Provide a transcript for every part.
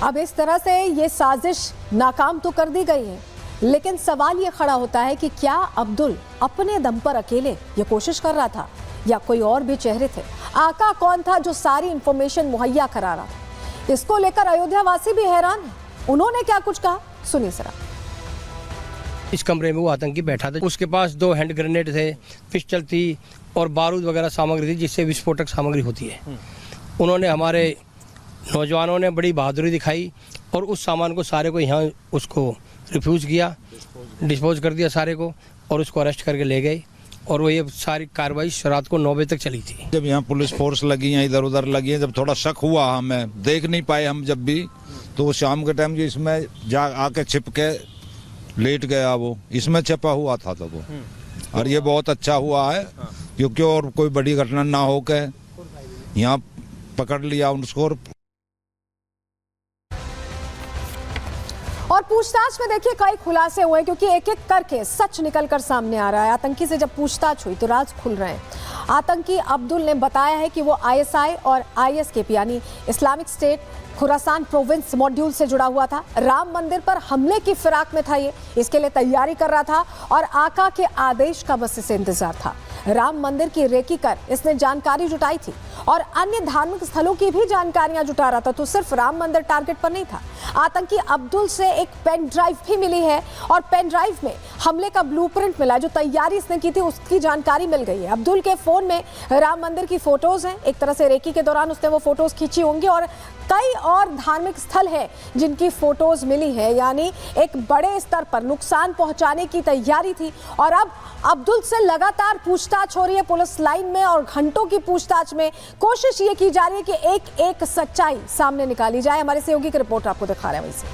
अब इस तरह से ये साजिश नाकाम तो कर दी गई है, लेकिन सवाल ये खड़ा होता है कि क्या अब्दुल अपने दम पर अकेले ये कोशिश कर रहा था या कोई और भी चेहरे थे? आका कौन था जो सारी इंफॉर्मेशन मुहैया करा रहा था? इसको लेकर अयोध्या वासी भी हैरान है। उन्होंने क्या कुछ कहा, सुनिए जरा। इस कमरे में वो आतंकी बैठा था, उसके पास 2 हैंड ग्रेनेड थे, पिस्टल थी और बारूद वगैरह सामग्री थी जिससे विस्फोटक सामग्री होती है। उन्होंने, हमारे नौजवानों ने बड़ी बहादुरी दिखाई और उस सामान को सारे को यहाँ उसको रिफ्यूज किया, डिस्पोज कर दिया सारे को, और उसको अरेस्ट करके ले गए। और वो ये सारी कार्रवाई रात को 9 बजे तक चली थी। जब यहाँ पुलिस फोर्स लगी है, इधर उधर लगी है, जब थोड़ा शक हुआ, हमें देख नहीं पाए हम जब भी, तो शाम के टाइम जो इसमें जा आके छिप के लेट गया, वो इसमें छिपा हुआ था तो वो। और ये बहुत अच्छा हुआ है क्योंकि और कोई बड़ी घटना ना हो के यहाँ पकड़ लिया उसको। और पूछताछ में देखिए कई खुलासे हुए, क्योंकि एक एक करके सच निकलकर सामने आ रहा है। आतंकी से जब पूछताछ हुई तो राज खुल रहे हैं। आतंकी अब्दुल ने बताया है कि वो आईएसआई और आईएसकेपी यानी Islamic State Khorasan province module से जुड़ा हुआ था। राम मंदिर पर हमले की फिराक में था, ये इसके लिए तैयारी कर रहा था और आका के आदेश का बस इसे इंतजार था। राम मंदिर की रेकी कर इसने जानकारी जुटाई थी और अन्य धार्मिक स्थलों की भी जानकारियां जुटा रहा था, तो सिर्फ राम मंदिर टारगेट पर नहीं था। आतंकी अब्दुल से एक पेन ड्राइव भी मिली है और पेन ड्राइव में हमले का ब्लूप्रिंट मिला, जो तैयारी इसने की थी उसकी जानकारी मिल गई है। अब्दुल के फोन में राम मंदिर की फोटोज हैं, एक तरह से रेकी के दौरान उसने वो फोटोज खींची होंगी, और कई और धार्मिक स्थल हैं जिनकी फोटोज मिली है। यानी एक बड़े स्तर पर नुकसान पहुंचाने की तैयारी थी। और अब अब्दुल से लगातार पूछताछ हो रही है पुलिस लाइन में, और घंटों की पूछताछ में कोशिश ये की जा रही है कि एक एक सच्चाई सामने निकाली जाए। हमारे सहयोगी की रिपोर्ट आपको दिखा रहे हैं। वैसे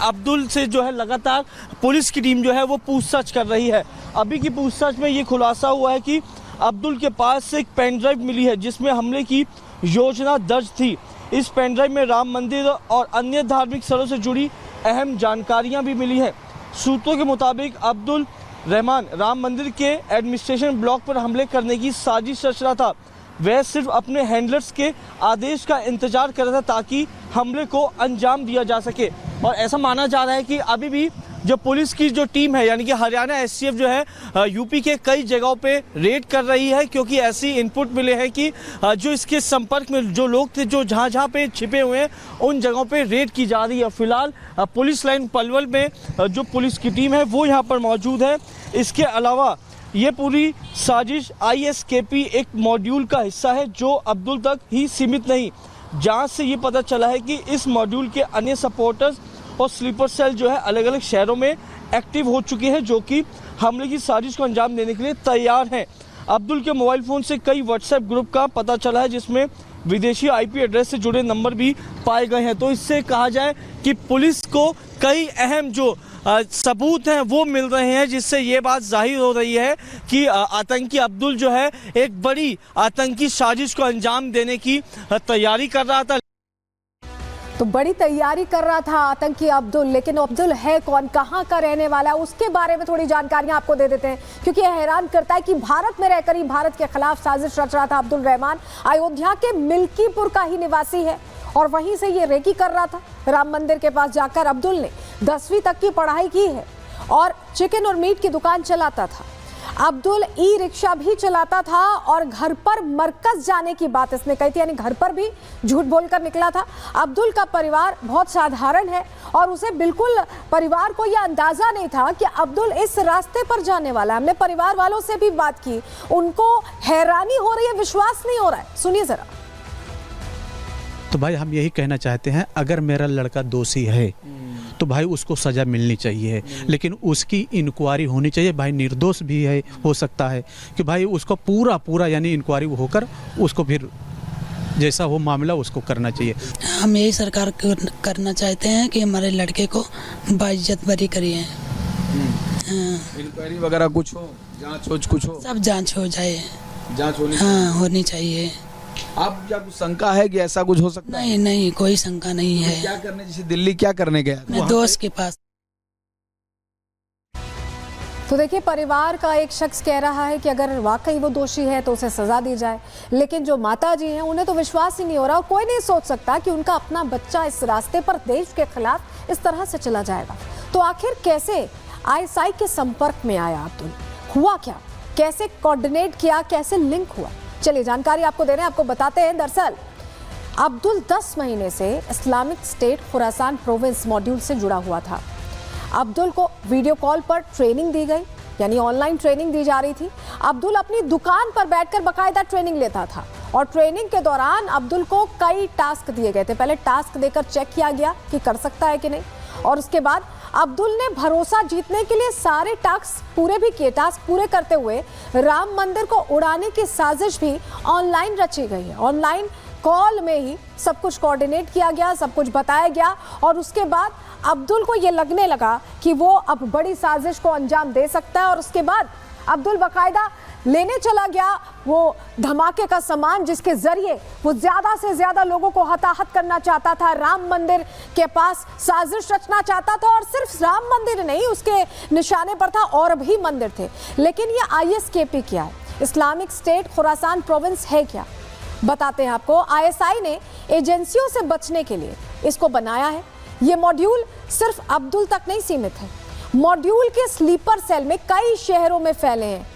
अब्दुल से जो है लगातार पुलिस की टीम जो है वो पूछताछ कर रही है। अभी की पूछताछ में ये खुलासा हुआ है कि अब्दुल के पास से एक पेन ड्राइव मिली है जिसमें हमले की योजना दर्ज थी। इस पेन ड्राइव में राम मंदिर और अन्य धार्मिक स्थलों से जुड़ी अहम जानकारियां भी मिली हैं। सूत्रों के मुताबिक अब्दुल रहमान राम मंदिर के एडमिनिस्ट्रेशन ब्लॉक पर हमले करने की साजिश रच रहा था। वह सिर्फ अपने हैंडलर्स के आदेश का इंतजार कर रहा था ताकि हमले को अंजाम दिया जा सके। और ऐसा माना जा रहा है कि अभी भी जो पुलिस की जो टीम है यानी कि हरियाणा एसटीएफ जो है यूपी के कई जगहों पे रेड कर रही है, क्योंकि ऐसी इनपुट मिले हैं कि जो इसके संपर्क में जो लोग थे जो जहां पे छिपे हुए हैं उन जगहों पे रेड की जा रही है। फिलहाल पुलिस लाइन पलवल में जो पुलिस की टीम है वो यहाँ पर मौजूद है। इसके अलावा ये पूरी साजिश आईएसकेपी एक मॉड्यूल का हिस्सा है जो अब्दुल तक ही सीमित नहीं। जांच से ये पता चला है कि इस मॉड्यूल के अन्य सपोर्टर्स और स्लीपर सेल जो है अलग अलग शहरों में एक्टिव हो चुके हैं, जो कि हमले की साजिश को अंजाम देने के लिए तैयार हैं। अब्दुल के मोबाइल फ़ोन से कई व्हाट्सएप ग्रुप का पता चला है जिसमें विदेशी आईपी एड्रेस से जुड़े नंबर भी पाए गए हैं। तो इससे कहा जाए कि पुलिस को कई अहम जो सबूत हैं वो मिल रहे हैं, जिससे ये बात जाहिर हो रही है कि आतंकी अब्दुल जो है एक बड़ी आतंकी साजिश को अंजाम देने की तैयारी कर रहा था। तो बड़ी तैयारी कर रहा था आतंकी अब्दुल, लेकिन अब्दुल है कौन, कहां का रहने वाला है, उसके बारे में थोड़ी जानकारियां आपको दे देते हैं, क्योंकि यह हैरान करता है कि भारत में रहकर ही भारत के खिलाफ साजिश रच रहा था अब्दुल रहमान। अयोध्या के मिल्कीपुर का ही निवासी है और वहीं से ये रेकी कर रहा था। राम मंदिर के पास जाकर अब्दुल ने 10वीं तक की पढ़ाई की है और चिकन और मीट की दुकान चलाता था। अब्दुल ई रिक्शा भी चलाता था और घर पर मरकज जाने की बात इसने कही थी, यानी घर पर भी झूठ बोलकर निकला था। अब्दुल का परिवार बहुत साधारण है और उसे बिल्कुल परिवार को यह अंदाजा नहीं था कि अब्दुल इस रास्ते पर जाने वाला है। हमने परिवार वालों से भी बात की, उनको हैरानी हो रही है, विश्वास नहीं हो रहा है। सुनिए जरा। तो भाई हम यही कहना चाहते हैं, अगर मेरा लड़का दोषी है तो भाई उसको सज़ा मिलनी चाहिए, लेकिन उसकी इंक्वायरी होनी चाहिए। भाई निर्दोष भी है, हो सकता है कि भाई उसको पूरा यानी इंक्वायरी होकर उसको फिर जैसा हो मामला उसको करना चाहिए। हम यही सरकार को करना चाहते हैं कि हमारे लड़के को बाइज्जत बरी करिए। इंक्वायरी वगैरह कुछ हो, जांच हो, कुछ हो, सब जांच हो जाए, जांच होनी होनी चाहिए। आप क्या कुछ शंका है कि ऐसा कुछ हो सकता है? नहीं, कोई शंका नहीं है। क्या करने, जैसे दिल्ली क्या करने गया? मैं दोस्त के पास। तो देखिए, परिवार का एक शख्स कह रहा है कि अगर वाकई वो दोषी है तो उसे सजा दी जाए, लेकिन जो माता जी हैं उन्हें तो विश्वास ही नहीं हो रहा और कोई नहीं सोच सकता कि उनका अपना बच्चा इस रास्ते पर देश के खिलाफ इस तरह से चला जाएगा। तो आखिर कैसे आईएसआई के संपर्क में आया अब्दुल, हुआ क्या, कैसे कोऑर्डिनेट किया, कैसे लिंक हुआ, चलिए जानकारी आपको दे रहे हैं, आपको बताते हैं। दरअसल अब्दुल 10 महीने से Islamic State Khorasan province module से जुड़ा हुआ था। अब्दुल को वीडियो कॉल पर ट्रेनिंग दी गई, यानी ऑनलाइन ट्रेनिंग दी जा रही थी। अब्दुल अपनी दुकान पर बैठकर बाकायदा ट्रेनिंग लेता था और ट्रेनिंग के दौरान अब्दुल को कई टास्क दिए गए थे। पहले टास्क देकर चेक किया गया कि कर सकता है कि नहीं, और उसके बाद अब्दुल ने भरोसा जीतने के लिए सारे टास्क पूरे भी किए। टास्क पूरे करते हुए राम मंदिर को उड़ाने की साजिश भी ऑनलाइन रची गई है। ऑनलाइन कॉल में ही सब कुछ कोऑर्डिनेट किया गया, सब कुछ बताया गया और उसके बाद अब्दुल को ये लगने लगा कि वो अब बड़ी साजिश को अंजाम दे सकता है और उसके बाद अब्दुल बाकायदा लेने चला गया वो धमाके का सामान जिसके जरिए वो ज्यादा से ज्यादा लोगों को हताहत करना चाहता था। राम मंदिर के पास साजिश रचना चाहता था और सिर्फ राम मंदिर नहीं, उसके निशाने पर था और भी मंदिर थे। लेकिन ये आईएसकेपी क्या है, इस्लामिक स्टेट खुरासान प्रोविंस है क्या, बताते हैं आपको। आईएसआई ने एजेंसियों से बचने के लिए इसको बनाया है। ये मॉड्यूल सिर्फ अब्दुल तक नहीं सीमित है, मॉड्यूल के स्लीपर सेल में कई शहरों में फैले हैं।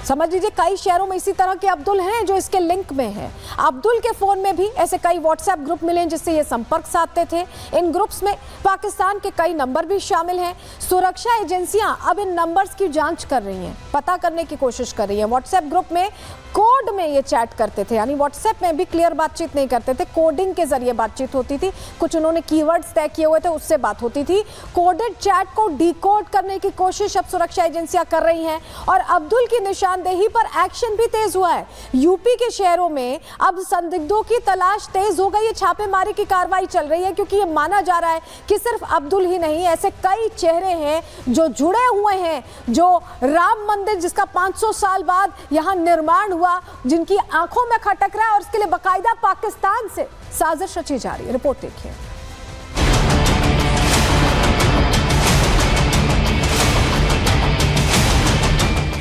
समझ लीजिए कई शहरों में इसी तरह के अब्दुल हैं जो इसके लिंक में हैं। अब्दुल के फोन में भी ऐसे कई व्हाट्सएप ग्रुप मिले हैं जिससे ये संपर्क साधते थे। इन ग्रुप्स में पाकिस्तान के कई नंबर भी शामिल हैं। सुरक्षा एजेंसियां अब इन नंबर्स की जांच कर रही हैं, पता करने की कोशिश कर रही हैं। व्हाट्सएप ग्रुप में कोड में ये चैट करते थे, यानी व्हाट्सएप में भी क्लियर बातचीत नहीं करते थे, कोडिंग के जरिए बातचीत होती थी। कुछ उन्होंने कीवर्ड्स तय किए हुए थे, उससे बात होती थी। कोडेड चैट को डिकोड करने की कोशिश अब सुरक्षा एजेंसियां कर रही हैं और अब्दुल की निशानदेही पर एक्शन भी तेज हुआ है। यूपी के शहरों में अब संदिग्धों की तलाश तेज हो गई है, छापेमारी की कार्रवाई चल रही है क्योंकि ये माना जा रहा है कि सिर्फ अब्दुल ही नहीं, ऐसे कई चेहरे हैं जो जुड़े हुए हैं, जो राम मंदिर जिसका 500 साल बाद यहाँ निर्माण हुआ, जिनकी आंखों में खटक रहा है और उसके लिए बाकायदा पाकिस्तान से साजिश रची जा रही है। रिपोर्ट देखिए।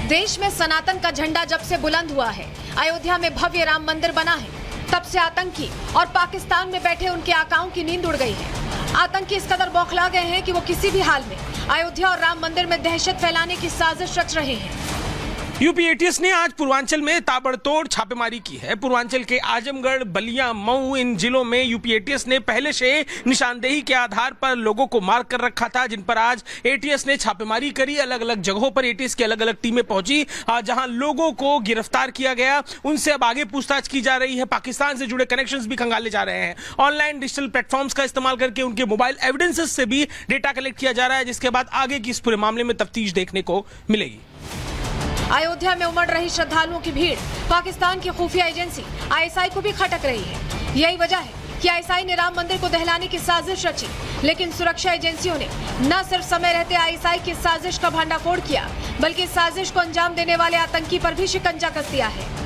देश में सनातन का झंडा जब से बुलंद हुआ है, अयोध्या में भव्य राम मंदिर बना है, तब से आतंकी और पाकिस्तान में बैठे उनके आकाओं की नींद उड़ गई है। आतंकी इस कदर बौखला गए हैं कि वो किसी भी हाल में अयोध्या और राम मंदिर में दहशत फैलाने की साजिश रच रहे हैं। यूपी एटीएस ने आज पूर्वांचल में ताबड़तोड़ छापेमारी की है। पूर्वांचल के आजमगढ़, बलिया, मऊ, इन जिलों में यूपी एटीएस ने पहले से निशानदेही के आधार पर लोगों को मार्क कर रखा था, जिन पर आज एटीएस ने छापेमारी करी। अलग अलग जगहों पर एटीएस की अलग अलग टीमें पहुंची, जहां लोगों को गिरफ्तार किया गया। उनसे अब आगे पूछताछ की जा रही है। पाकिस्तान से जुड़े कनेक्शंस भी खंगाले जा रहे हैं। ऑनलाइन डिजिटल प्लेटफॉर्म्स का इस्तेमाल करके उनके मोबाइल एविडेंसेस से भी डेटा कलेक्ट किया जा रहा है, जिसके बाद आगे की इस पूरे मामले में तफ्तीश देखने को मिलेगी। अयोध्या में उमड़ रही श्रद्धालुओं की भीड़ पाकिस्तान की खुफिया एजेंसी आईएसआई को भी खटक रही है। यही वजह है कि आईएसआई ने राम मंदिर को दहलाने की साजिश रची, लेकिन सुरक्षा एजेंसियों ने न सिर्फ समय रहते आईएसआई की साजिश का भंडाफोड़ किया, बल्कि इस साजिश को अंजाम देने वाले आतंकी पर भी शिकंजा कस दिया है।